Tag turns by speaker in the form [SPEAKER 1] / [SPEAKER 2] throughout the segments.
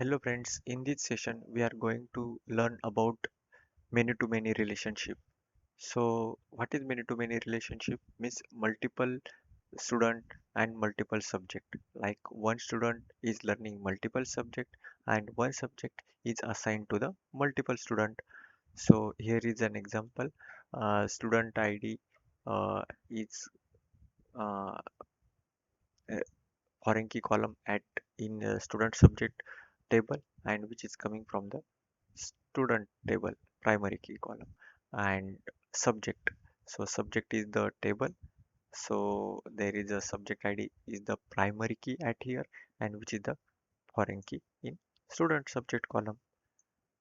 [SPEAKER 1] Hello friends, in this session we are going to learn about many-to-many relationship. So what is many-to-many relationship? Means multiple student and multiple subject. Like one student is learning multiple subject and one subject is assigned to the multiple student. So here is an example. Student ID is uh, a foreign key column at in student subject table and which is coming from the student table primary key column and subject. So subject is the table, so there is a subject id is the primary key at here and which is the foreign key in student subject column.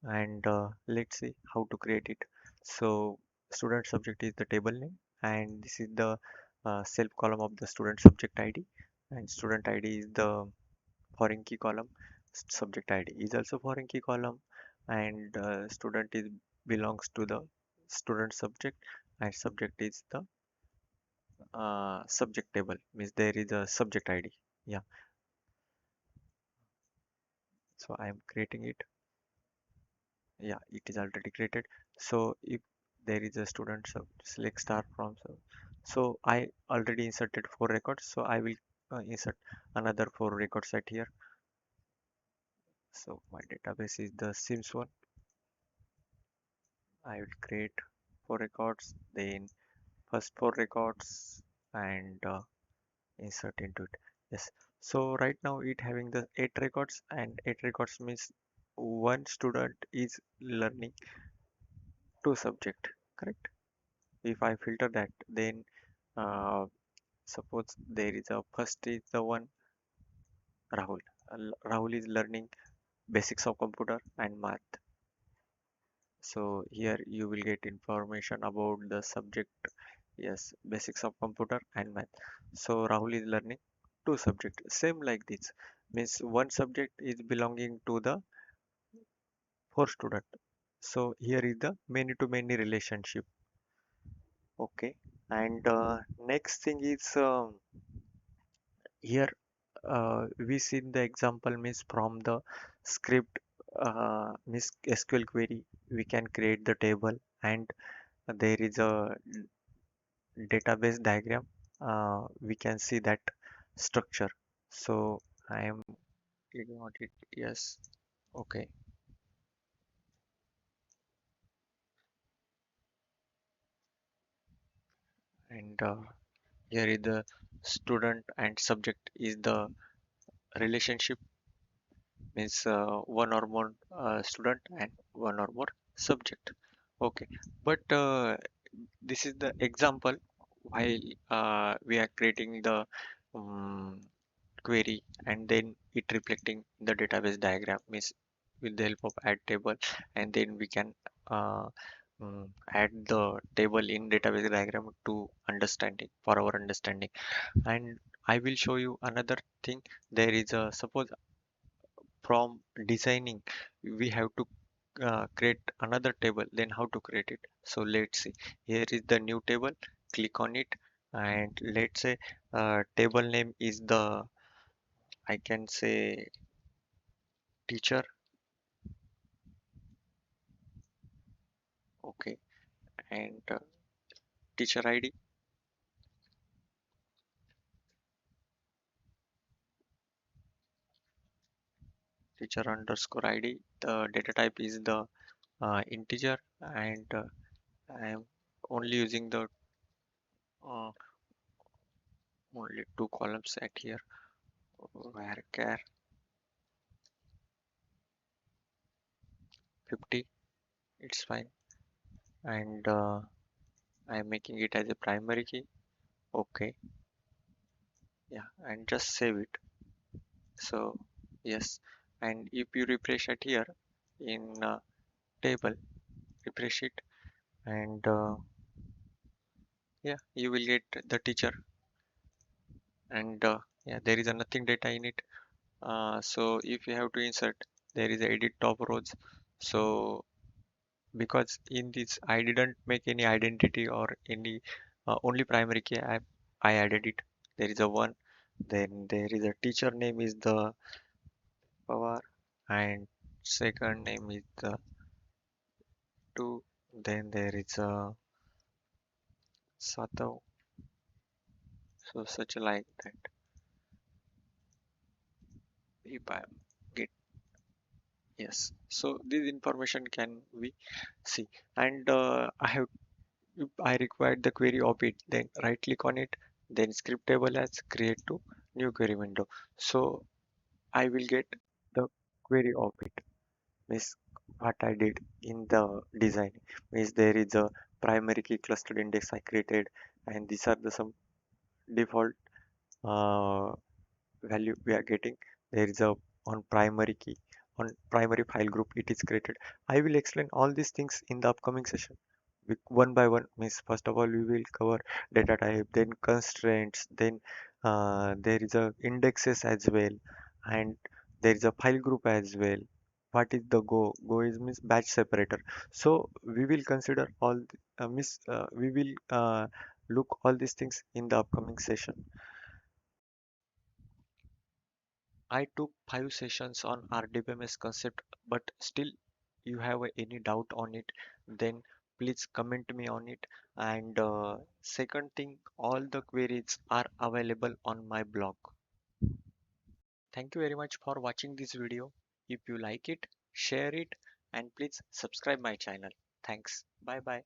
[SPEAKER 1] And let's see how to create it. So student subject is the table name and this is the self column of the student subject id, and student id is the foreign key column. Subject id is also foreign key column, and student is belongs to the student subject, and subject is the subject table, means there is a subject id. Yeah, so I am creating it. Yeah, it is already created. So if there is a student sub select star from so I already inserted 4 records, so I will insert another 4 records at here. So my database is the sims one. I will create 4 records, then first 4 records, and insert into it. Yes. So right now it having the 8 records, and 8 records means one student is learning 2 subject, correct? If I filter that, then uh, suppose there is a first is the one Rahul. Rahul is learning basics of computer and math. So here you will get information about the subject. Yes, basics of computer and math. So Rahul is learning 2 subjects. Same like this. Means one subject is belonging to the 4 student. So here is the many to many relationship. Okay. And next thing is here we see the example means from the script means SQL query we can create the table, and there is a database diagram, we can see that structure. So I am clicking on it. Yes. Okay. And here is the student and subject is the relationship, means one or more student and one or more subject. Okay. But this is the example while we are creating the um, query and then it reflecting the database diagram, means with the help of add table, and then we can uh, add the table in database diagram to understanding for our understanding. And I will show you another thing. There is a suppose from designing we have to create another table, then how to create it. So let's see, here is the new table, click on it, and let's say table name is the, I can say, teacher. Okay. And teacher id, teacher underscore id, the data type is the integer, and I am only using the uh, only 2 columns at here, varchar 50, it's fine. And I am making it as a primary key. Okay. Yeah, and just save it. So yes, and if you refresh it here in table, refresh it, and yeah, you will get the teacher. And yeah, there is a nothing data in it. So if you have to insert, there is a edit top rows. So because in this I didn't make any identity or any only primary key, I added it. There is a one, then there is a teacher name is the Pawar, and second name is the two. Then there is a Sato, so such like that. If I get yes, so this information can we see, and I have if I required the query of it, then right click on it, then script table as create to new query window. So I will get the query of it. Means what I did in the design means there is a primary key clustered index I created, and these are the some default uh, value we are getting. There is a on primary key on primary file group it is created. I will explain all these things in the upcoming session. One by one means first of all we will cover data type, then constraints, then there is a indexes as well, and there is a file group as well. What is the go is means batch separator. So we will consider all we will look all these things in the upcoming session. I took 5 sessions on RDBMS concept, but still you have any doubt on it, then please comment me on it. And second thing, all the queries are available on my blog. Thank you very much for watching this video. If you like it, share it, and please subscribe my channel. Thanks. Bye bye.